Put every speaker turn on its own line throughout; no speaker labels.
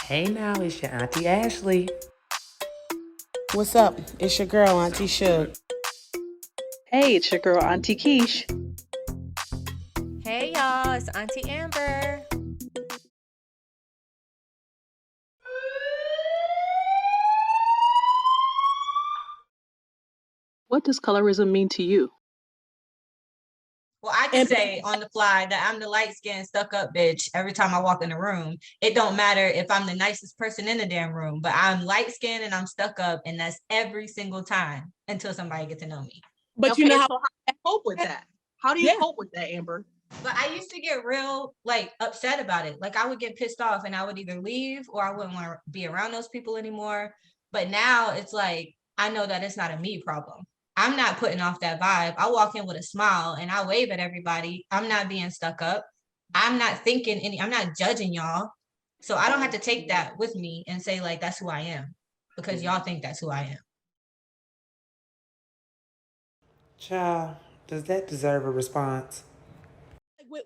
Hey now, it's your Auntie Ashley.
What's up? It's your girl, Auntie Suge.
Hey, it's your girl, Auntie Keish.
Hey y'all, it's Auntie Amber.
What does colorism mean to you?
Well, I can say on the fly that I'm the light-skinned, stuck-up bitch every time I walk in the room. It don't matter if I'm the nicest person in the damn room, but I'm light-skinned and I'm stuck up, and that's every single time until somebody gets to know me.
But
okay,
you know how
so how do you cope with that? How do you cope with that, Amber?
But I used to get real upset about it. Like I would get pissed off and I would either leave or I wouldn't want to be around those people anymore. But now it's like I know that it's not a me problem. I'm not putting off that vibe. I walk in with a smile and I wave at everybody. I'm not being stuck up. I'm not thinking I'm not judging y'all. So I don't have to take that with me and say like that's who I am because y'all think that's who I am.
Child, does that deserve a response?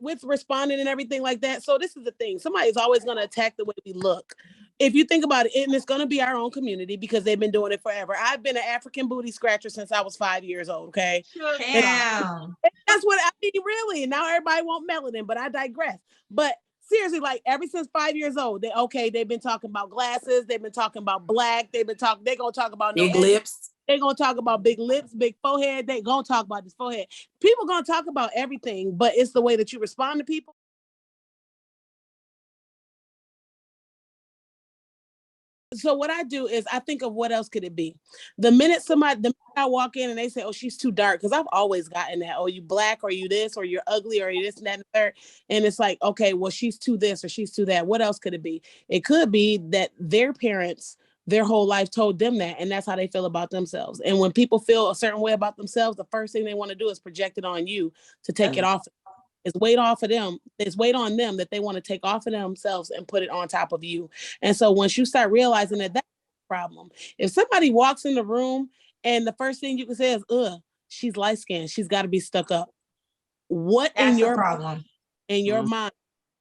with responding and everything like that. So this is the thing. Somebody's always going to attack the way we look. If you think about it, and it's going to be our own community because they've been doing it forever. I've been an African booty scratcher since I was 5 years old. Okay.
Damn.
And that's what I mean, really. And now everybody want melanin, but I digress. But seriously, like ever since 5 years old, they've been talking about glasses, they've been talking about black, they're gonna talk about
Big lips.
they're gonna talk about big lips, big forehead, they gonna talk about this forehead. People gonna talk about everything, but it's the way that you respond to people. So what I do is I think of what else could it be. The minute I walk in and they say, "Oh, she's too dark," because I've always gotten that. "Oh, you black, or you this, or you're ugly, or you this and that and the third." And it's like, okay, well, she's too this or she's too that. What else could it be? It could be that their parents, their whole life told them that, and that's how they feel about themselves. And when people feel a certain way about themselves, the first thing they want to do is project it on you to take it off. It's weight off of them. It's weight on them that they want to take off of themselves and put it on top of you. And so once you start realizing that that's a problem, if somebody walks in the room and the first thing you can say is, "Ugh, she's light skinned. She's got to be stuck up." What
That's the problem.
in your mind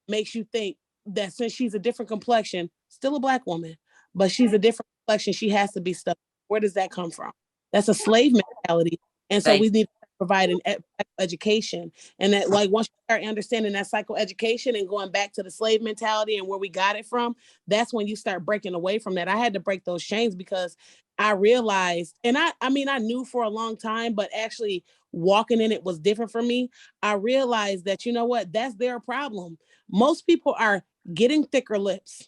makes you think that since she's a different complexion, still a black woman, but she's a different complexion, she has to be stuck? Where does that come from? That's a slave mentality. And so we need to provide an education. And that, like, once you start understanding that psychoeducation and going back to the slave mentality and where we got it from, that's when you start breaking away from that. I had to break those chains because I realized, and I mean, I knew for a long time, but actually walking in it was different for me. I realized that, you know what, that's their problem. Most people are getting thicker lips.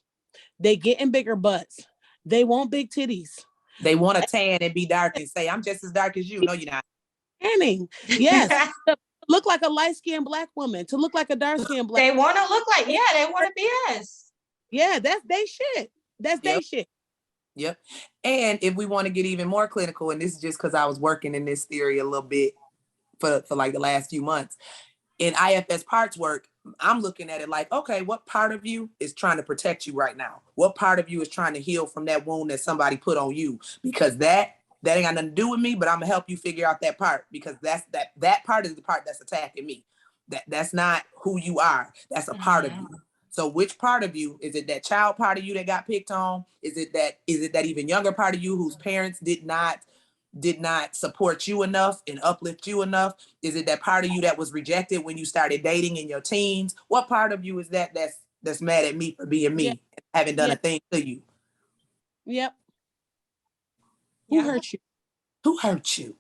They getting bigger butts. They want big titties.
They want to tan and be dark and say, "I'm just as dark as you." No, you're not.
Tanning. Yes. To look like a light-skinned black woman, to look like a dark-skinned black.
They want to look like, yeah, they want to be us.
Yeah, that's they shit. That's they shit.
Yep. And if we want to get even more clinical, and this is just because I was working in this theory a little bit for like the last few months, in IFS parts work, I'm looking at it like, okay, what part of you is trying to protect you right now? What part of you is trying to heal from that wound that somebody put on you? Because that ain't got nothing to do with me, but I'm gonna help you figure out that part, because that part is the part that's attacking me. That's not who you are. That's a part of you. So which part of you is it? That child part of you that got picked on? Is it that even younger part of you whose parents did not support you enough and uplift you enough? Is it that part of you that was rejected when you started dating in your teens? What part of you is that's mad at me for being me and haven't done a thing to you?
Yep. Who hurt you?
Who hurt you?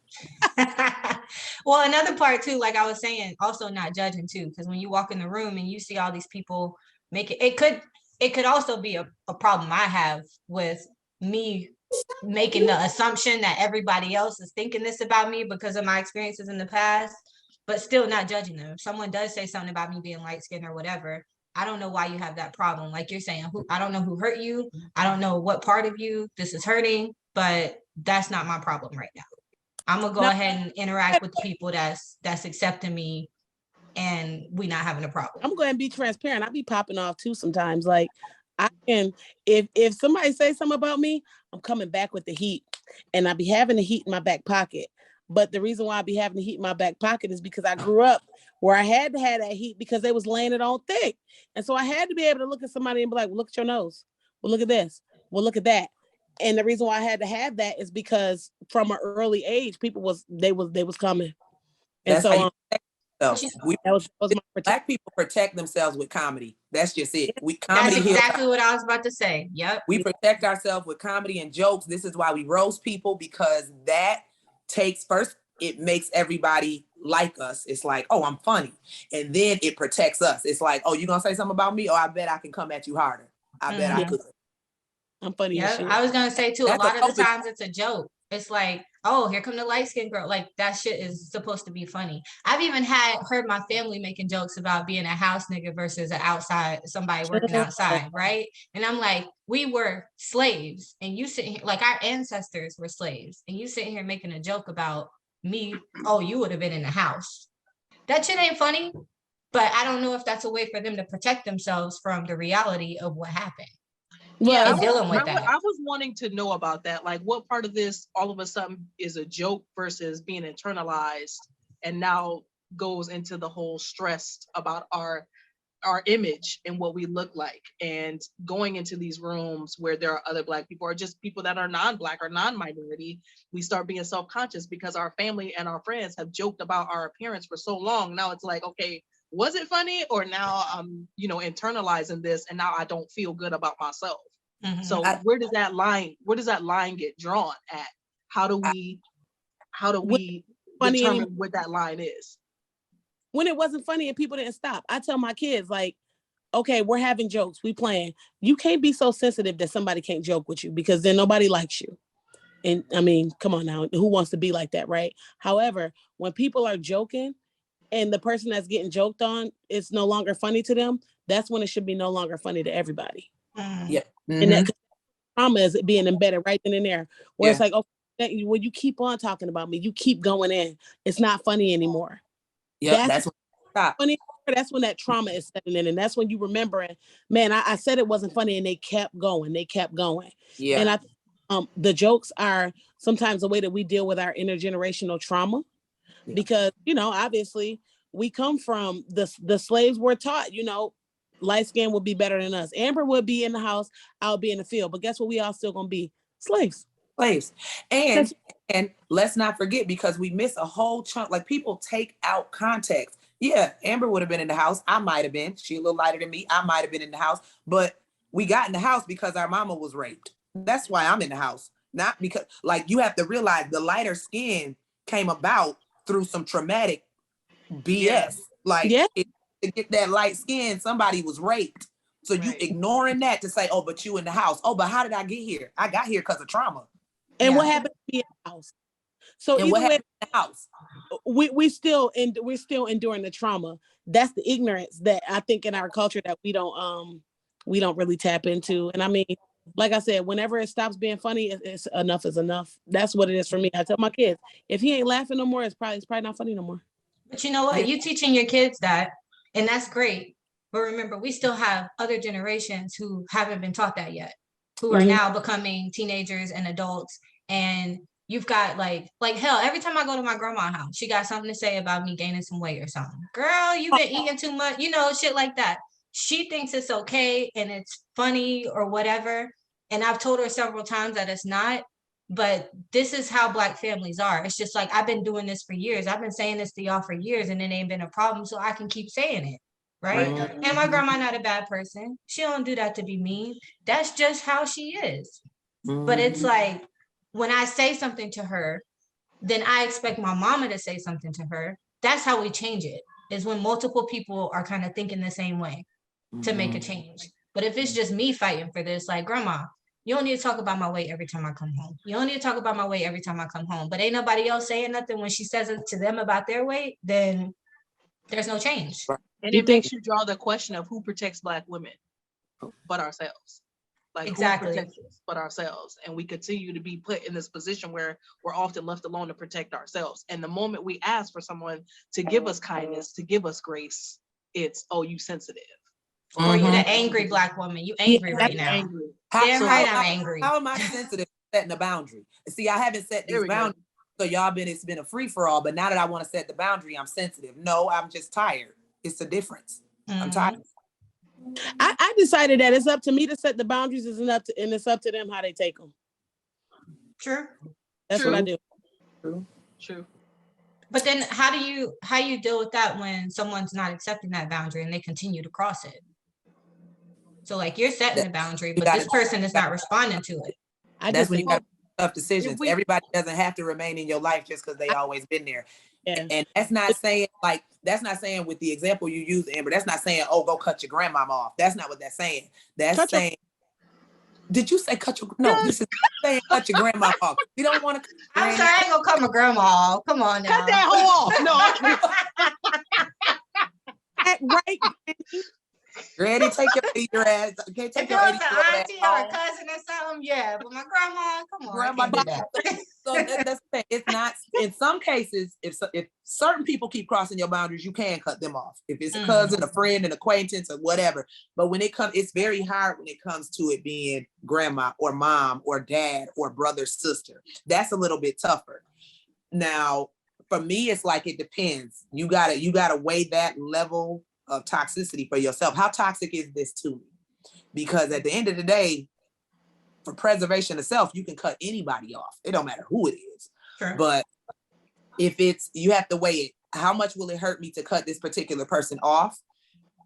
Well, another part too, like I was saying, also not judging too, because when you walk in the room and you see all these people make it could also be a problem I have with me making the assumption that everybody else is thinking this about me because of my experiences in the past, but still not judging them. If someone does say something about me being light skinned or whatever, I don't know why you have that problem. Like you're saying, I don't know who hurt you. I don't know what part of you this is hurting, but that's not my problem right now. I'm gonna go ahead and interact with the people that's accepting me, and we not having a problem.
I'm going to be transparent. I be popping off too sometimes. Like I can, if somebody say something about me, I'm coming back with the heat, and I be having the heat in my back pocket. But the reason why I be having the heat in my back pocket is because I grew up where I had to have that heat because they was laying it on thick, and so I had to be able to look at somebody and be like, well, "Look at your nose. Well, look at this. Well, look at that. And the reason why I had to have that is because from an early age, people was coming. And
That's
so
how you protect yourself.
that was my protection.
Black people protect themselves with comedy. That's just it.
That's
Comedy heals.
exactly what I was about to say. Yep.
We protect ourselves with comedy and jokes. This is why we roast people, because that takes first, it makes everybody like us. It's like, oh, I'm funny. And then it protects us. It's like, oh, you gonna say something about me? Oh, I bet I can come at you harder. I bet I could.
I'm funny.
Yeah,
as shit.
I was gonna say too,
That's
a lot
a
of the times it's a joke. It's like, oh, here come the light-skinned girl. Like that shit is supposed to be funny. I've even heard my family making jokes about being a house nigga versus somebody working outside, right? And I'm like, we were slaves, and you sitting here, like our ancestors were slaves, and you sitting here making a joke about me. Oh, you would have been in the house. That shit ain't funny. But I don't know if that's a way for them to protect themselves from the reality of what happened.
Well,
and dealing with that.
I was wanting to know about that. Like, what part of this all of a sudden is a joke versus being internalized, and now goes into the whole stress about our image and what we look like, and going into these rooms where there are other Black people or just people that are non-Black or non-minority, we start being self-conscious because our family and our friends have joked about our appearance for so long. Now it's like, okay, was it funny, or now I'm, internalizing this, and now I don't feel good about myself.
Mhm.
So where does that line get drawn at? How do we determine what that line is?
When it wasn't funny and people didn't stop, I tell my kids, like, okay, we're having jokes, we playing. You can't be so sensitive that somebody can't joke with you, because then nobody likes you. And I mean, come on now, who wants to be like that, right? However, when people are joking and the person that's getting joked on is no longer funny to them, that's when it should be no longer funny to everybody.
Yeah. Mm-hmm.
And that trauma is being embedded right then and there, where it's like, okay, well, you keep on talking about me, you keep going in, it's not funny anymore.
Yeah, that's
funny. That's when that trauma is setting in, and that's when you remembering, man, I said it wasn't funny, and they kept going. Yeah. And the jokes are sometimes the way that we deal with our intergenerational trauma, because obviously we come from the slaves were taught, light skin would be better than us. Amber would be in the house, I'll be in the field. But guess what? We all still gonna be slaves.
And let's not forget, because we miss a whole chunk. Like, people take out context. Yeah, Amber would have been in the house. I might have been. She a little lighter than me. I might have been in the house. But we got in the house because our mama was raped. That's why I'm in the house. Not because, like, you have to realize the lighter skin came about through some traumatic BS. To get that light skin, somebody was raped. So you ignoring that to say, oh, but you in the house. Oh, but how did I get here? I got here because of trauma.
And what happened to be in the house? So
and what happened in the house?
We're still enduring the trauma. That's the ignorance that I think in our culture that we don't really tap into. And I mean, like I said, whenever it stops being funny, it's enough is enough. That's what it is for me. I tell my kids, if he ain't laughing no more, it's probably not funny no more.
But you know what? You teaching your kids that, and that's great. But remember, we still have other generations who haven't been taught that yet, who are now becoming teenagers and adults. And you've got like hell, every time I go to my grandma's house, she got something to say about me gaining some weight or something. Girl, you've been eating too much, shit like that. She thinks it's okay and it's funny or whatever. And I've told her several times that it's not. But this is how Black families are. It's just like, I've been doing this for years. I've been saying this to y'all for years, and it ain't been a problem, so I can keep saying it, right? And my grandma not a bad person. She don't do that to be mean. That's just how she is. But it's like, when I say something to her, then I expect my mama to say something to her. That's how we change it, is when multiple people are kind of thinking the same way to make a change. But if it's just me fighting for this, like, grandma, you don't need to talk about my weight every time I come home. You don't need to talk about my weight every time I come home. But ain't nobody else saying nothing when she says it to them about their weight, then there's no change.
And it makes you draw the question of who protects Black women but ourselves. Like,
exactly.
Who protects us but ourselves? And we continue to be put in this position where we're often left alone to protect ourselves. And the moment we ask for someone to give us kindness, to give us grace, it's, oh, you sensitive.
Or you're the angry Black woman. You angry right now.
Angry.
Damn right, I'm angry.
How am I sensitive setting a boundary? See, I haven't set these boundaries, so it's been a free-for-all, but now that I want to set the boundary, I'm sensitive. No, I'm just tired. It's a difference. I'm tired.
I decided that it's up to me to set the boundaries, and it's up to them how they take them.
True.
That's what I do.
True.
But then how do you deal with that when someone's not accepting that boundary and they continue to cross it? So like you're setting the boundary, but this person is not responding to it.
That's when you got tough decisions.
we-
Everybody doesn't have to remain in your life just because they always been there.
Yeah.
And that's not saying with the example you use, Amber, that's not saying, oh, go cut your grandmama off. That's not what that's saying. That's saying, did you say cut your, no, this is saying cut your grandma off. You don't want to.
I'm sorry, I ain't gonna cut my grandma off. Come on now.
Cut that hoe off. No.
Right.
Granny, take your ass. Okay,
If
take
it
your
was
80
an auntie or a cousin or something, yeah. But my grandma, come on,
Grandma
I can't do that.
So that's the thing. It's not, in some cases, if certain people keep crossing your boundaries, you can cut them off. If it's a cousin, a friend, an acquaintance, or whatever. But when it comes, it's very hard when it comes to it being grandma or mom or dad or brother, sister. That's a little bit tougher. Now, for me, it's like it depends. You gotta weigh that level of toxicity for yourself. How toxic is this to me? Because at the end of the day, for preservation of self, you can cut anybody off. It don't matter who it is.
Sure.
But if you have to weigh it. How much will it hurt me to cut this particular person off?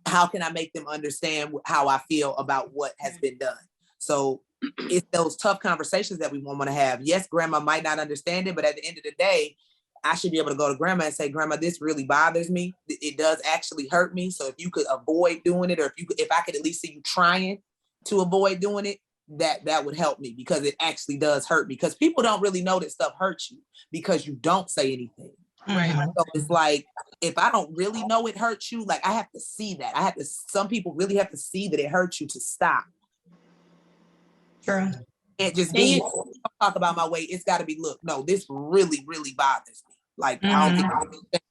How can I make them understand how I feel about what has been done? So it's those tough conversations that we want to have. Yes, grandma might not understand it, but at the end of the day, I should be able to go to grandma and say, grandma, this really bothers me. It does actually hurt me. So if you could avoid doing it, or if I could at least see you trying to avoid doing it, that would help me, because it actually does hurt me. Because people don't really know that stuff hurts you because you don't say anything.
Right.
So it's like, if I don't really know it hurts you, like I have to see that. Some people really have to see that it hurts you to stop.
True.
And just be talk about my weight. It's got to be, look, no, this really, really bothers me. Like, I don't think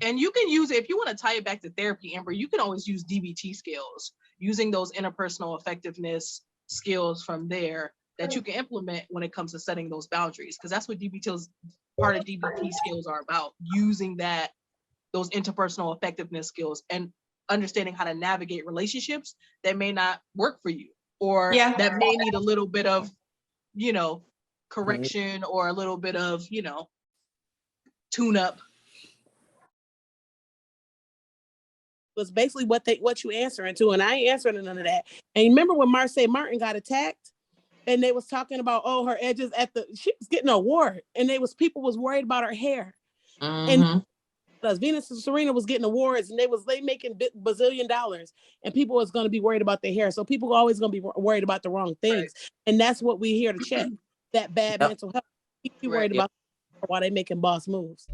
And you can use it, if you want to tie it back to therapy, Amber, you can always use DBT skills, using those interpersonal effectiveness skills from there that you can implement when it comes to setting those boundaries. Because that's what part of DBT skills are about, using those interpersonal effectiveness skills and understanding how to navigate relationships that may not work for you, or that may need a little bit of, correction, or a little bit of, tune up.
Was basically what you answering to, and I ain't answering none of that. And remember when Marsai Martin got attacked, and they was talking about, oh, her edges she was getting an award, and people was worried about her hair. And Venus and Serena was getting awards, and they making bazillion dollars, and people was going to be worried about their hair. So people are always going to be worried about the wrong things, right. And that's what we here to check, that bad mental health. Be worried about while they making boss moves.